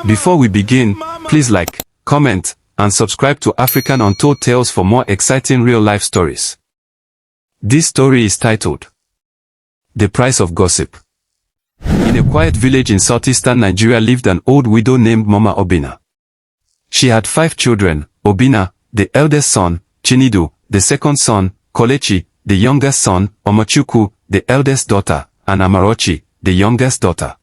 Before we begin, please like, comment, and subscribe to African Untold Tales for more exciting real-life stories. This story is titled, The Price of Gossip. In a quiet village in southeastern Nigeria lived an old widow named Mama Obinna. She had 5 children: Obinna, the eldest son; Chinedu, the second son; Kelechi, the youngest son; Omachukwu, the eldest daughter; and Amarochi, the youngest daughter.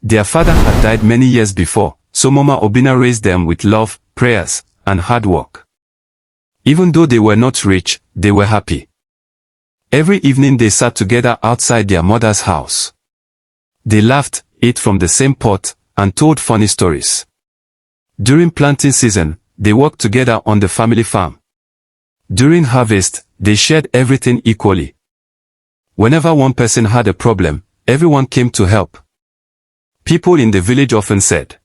Their father had died many years before, so Mama Obinna raised them with love, prayers, and hard work. Even though they were not rich, they were happy. Every evening they sat together outside their mother's house. They laughed, ate from the same pot, and told funny stories. During planting season, they worked together on the family farm. During harvest, they shared everything equally. Whenever one person had a problem, everyone came to help. People in the village often said,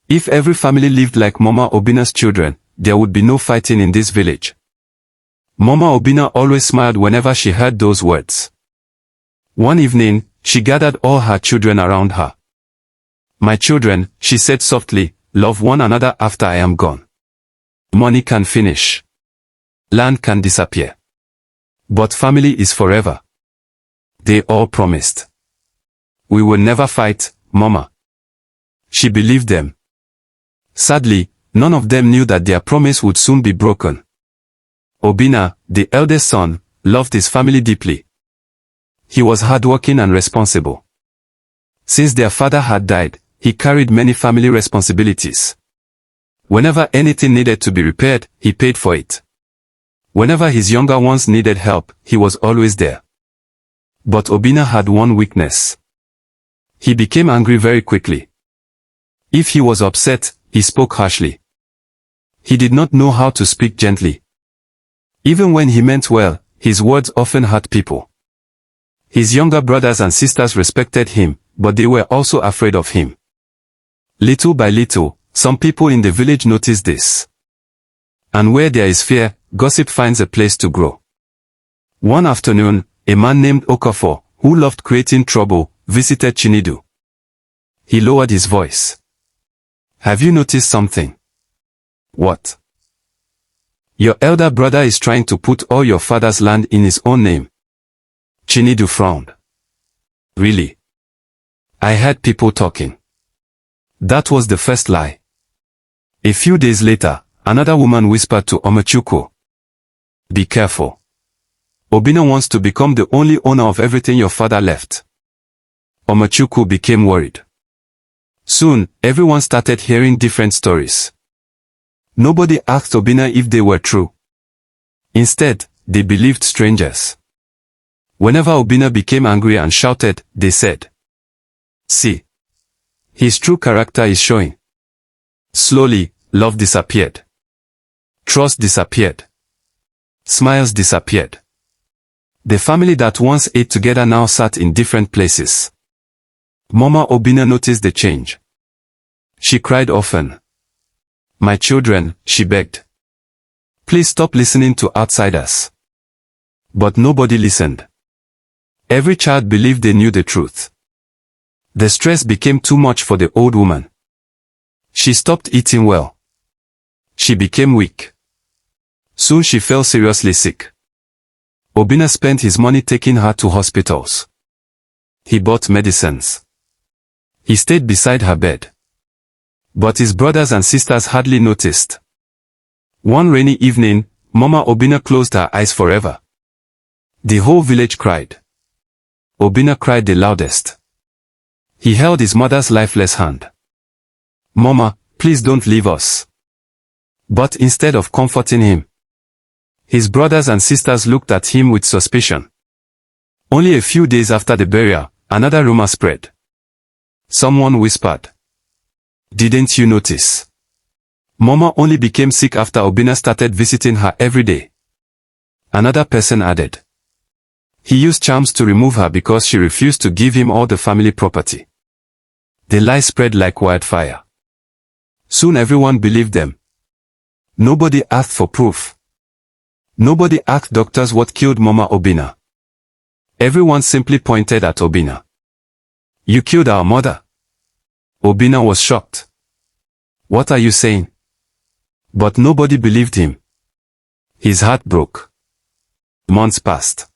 if every family lived like Mama Obinna's children, there would be no fighting in this village. Mama Obinna always smiled whenever she heard those words. One evening, she gathered all her children around her. My children, she said softly, love one another after I am gone. Money can finish. Land can disappear. But family is forever. They all promised. We will never fight, Mama. She believed them. Sadly, none of them knew that their promise would soon be broken. Obinna, the eldest son, loved his family deeply. He was hardworking and responsible. Since their father had died, he carried many family responsibilities. Whenever anything needed to be repaired, he paid for it. Whenever his younger ones needed help, he was always there. But Obinna had one weakness. He became angry very quickly. If he was upset, he spoke harshly. He did not know how to speak gently. Even when he meant well, his words often hurt people. His younger brothers and sisters respected him, but they were also afraid of him. Little by little, some people in the village noticed this. And where there is fear, gossip finds a place to grow. One afternoon, a man named Okafor, who loved creating trouble, visited Chinedu. He lowered his voice. Have you noticed something? What? Your elder brother is trying to put all your father's land in his own name. Chinedu frowned. Really? I heard people talking. That was the first lie. A few days later, another woman whispered to Omachukwu. Be careful. Obinna wants to become the only owner of everything your father left. Omachukwu became worried. Soon, everyone started hearing different stories. Nobody asked Obinna if they were true. Instead, they believed strangers. Whenever Obinna became angry and shouted, they said, see, his true character is showing. Slowly, love disappeared. Trust disappeared. Smiles disappeared. The family that once ate together now sat in different places. Mama Obinna noticed the change. She cried often. My children, she begged. Please stop listening to outsiders. But nobody listened. Every child believed they knew the truth. The stress became too much for the old woman. She stopped eating well. She became weak. Soon she fell seriously sick. Obinna spent his money taking her to hospitals. He bought medicines. He stayed beside her bed. But his brothers and sisters hardly noticed. One rainy evening, Mama Obinna closed her eyes forever. The whole village cried. Obinna cried the loudest. He held his mother's lifeless hand. Mama, please don't leave us. But instead of comforting him, his brothers and sisters looked at him with suspicion. Only a few days after the burial, another rumor spread. Someone whispered. Didn't you notice? Mama only became sick after Obinna started visiting her every day. Another person added. He used charms to remove her because she refused to give him all the family property. The lie spread like wildfire. Soon everyone believed them. Nobody asked for proof. Nobody asked doctors what killed Mama Obinna. Everyone simply pointed at Obinna. You killed our mother. Obinna was shocked. What are you saying? But nobody believed him. His heart broke. Months passed.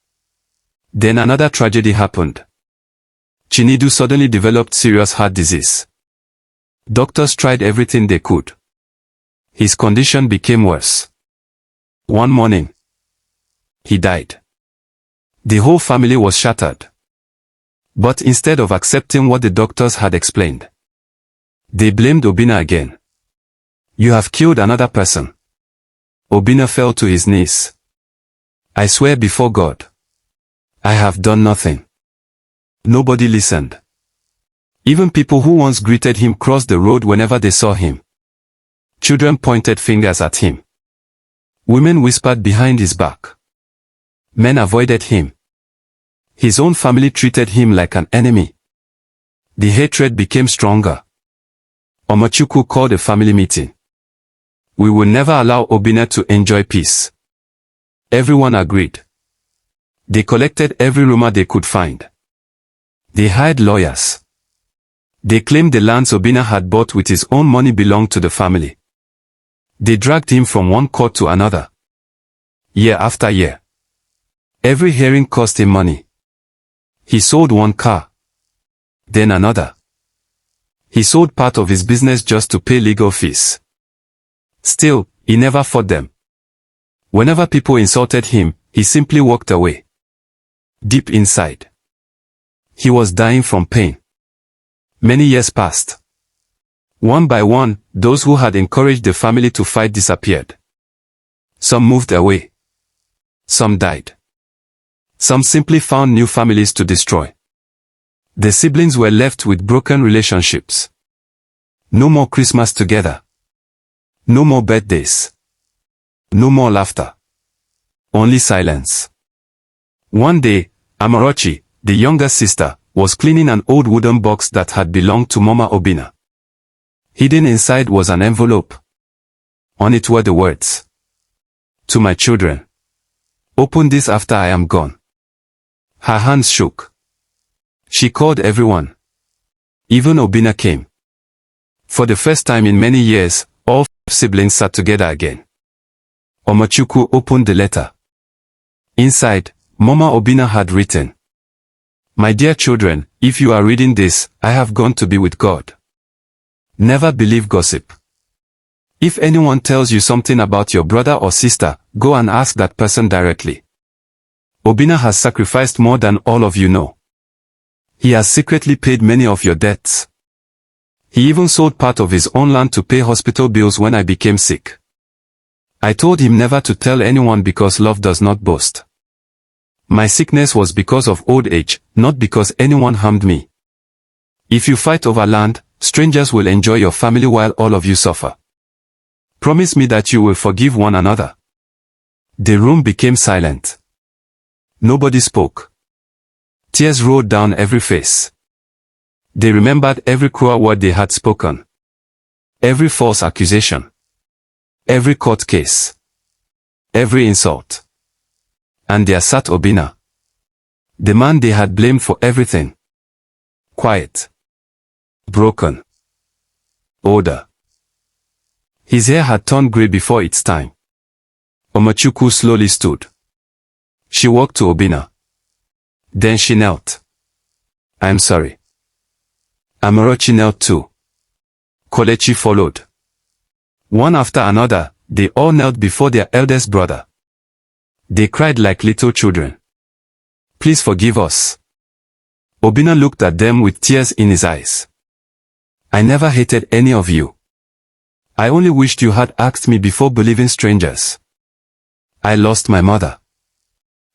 Then another tragedy happened. Chinedu suddenly developed serious heart disease. Doctors tried everything they could. His condition became worse. One morning, he died. The whole family was shattered. But instead of accepting what the doctors had explained, they blamed Obinna again. You have killed another person. Obinna fell to his knees. I swear before God, I have done nothing. Nobody listened. Even people who once greeted him crossed the road whenever they saw him. Children pointed fingers at him. Women whispered behind his back. Men avoided him. His own family treated him like an enemy. The hatred became stronger. Omachukwu called a family meeting. We will never allow Obinna to enjoy peace. Everyone agreed. They collected every rumor they could find. They hired lawyers. They claimed the lands Obinna had bought with his own money belonged to the family. They dragged him from one court to another. Year after year. Every hearing cost him money. He sold one car. Then another. He sold part of his business just to pay legal fees. Still, he never fought them. Whenever people insulted him, he simply walked away. Deep inside, he was dying from pain. Many years passed. One by one, those who had encouraged the family to fight disappeared. Some moved away. Some died. Some simply found new families to destroy. The siblings were left with broken relationships. No more Christmas together. No more birthdays. No more laughter. Only silence. One day, Amarochi, the younger sister, was cleaning an old wooden box that had belonged to Mama Obinna. Hidden inside was an envelope. On it were the words, "To my children. Open this after I am gone." Her hands shook. She called everyone. Even Obinna came. For the first time in many years, all siblings sat together again. Omachukwu opened the letter. Inside, Mama Obinna had written, "My dear children, if you are reading this, I have gone to be with God. Never believe gossip. If anyone tells you something about your brother or sister, go and ask that person directly. Obinna has sacrificed more than all of you know. He has secretly paid many of your debts. He even sold part of his own land to pay hospital bills when I became sick. I told him never to tell anyone because love does not boast. My sickness was because of old age, not because anyone harmed me. If you fight over land, strangers will enjoy your family while all of you suffer. Promise me that you will forgive one another." The room became silent. Nobody spoke. Tears rolled down every face. They remembered every cruel word they had spoken. Every false accusation. Every court case. Every insult. And there sat Obinna. The man they had blamed for everything. Quiet. Broken. Older. His hair had turned grey before its time. Omachukwu slowly stood. She walked to Obinna. Then she knelt. "I'm sorry." Amarochi knelt too. Kolechi followed. One after another, they all knelt before their eldest brother. They cried like little children. "Please forgive us." Obinna looked at them with tears in his eyes. "I never hated any of you. I only wished you had asked me before believing strangers. I lost my mother.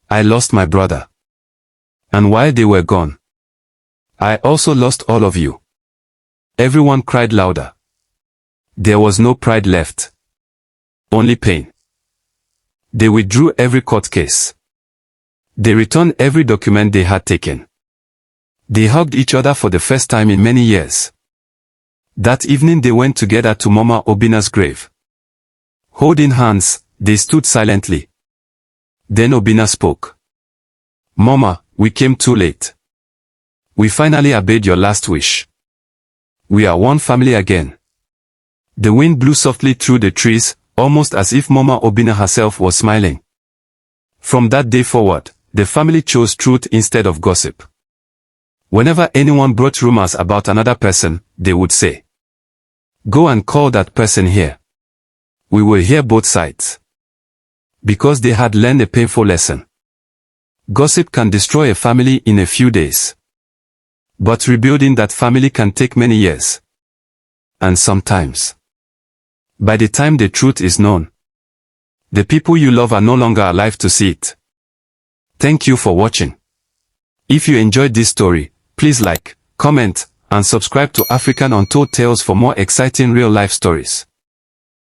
I lost my brother. And while they were gone, I also lost all of you." Everyone cried louder. There was no pride left. Only pain. They withdrew every court case. They returned every document they had taken. They hugged each other for the first time in many years. That evening they went together to Mama Obinna's grave. Holding hands, they stood silently. Then Obinna spoke. "Mama, we came too late. We finally obeyed your last wish. We are one family again. The wind blew softly through the trees, almost as if Mama Obinna herself was smiling. From that day forward, the family chose truth instead of gossip. Whenever anyone brought rumors about another person, they would say, "Go and call that person here. We will hear both sides." Because they had learned a painful lesson. Gossip can destroy a family in a few days. But rebuilding that family can take many years. And sometimes, by the time the truth is known, the people you love are no longer alive to see it. Thank you for watching. If you enjoyed this story, please like, comment, and subscribe to African Untold Tales for more exciting real-life stories.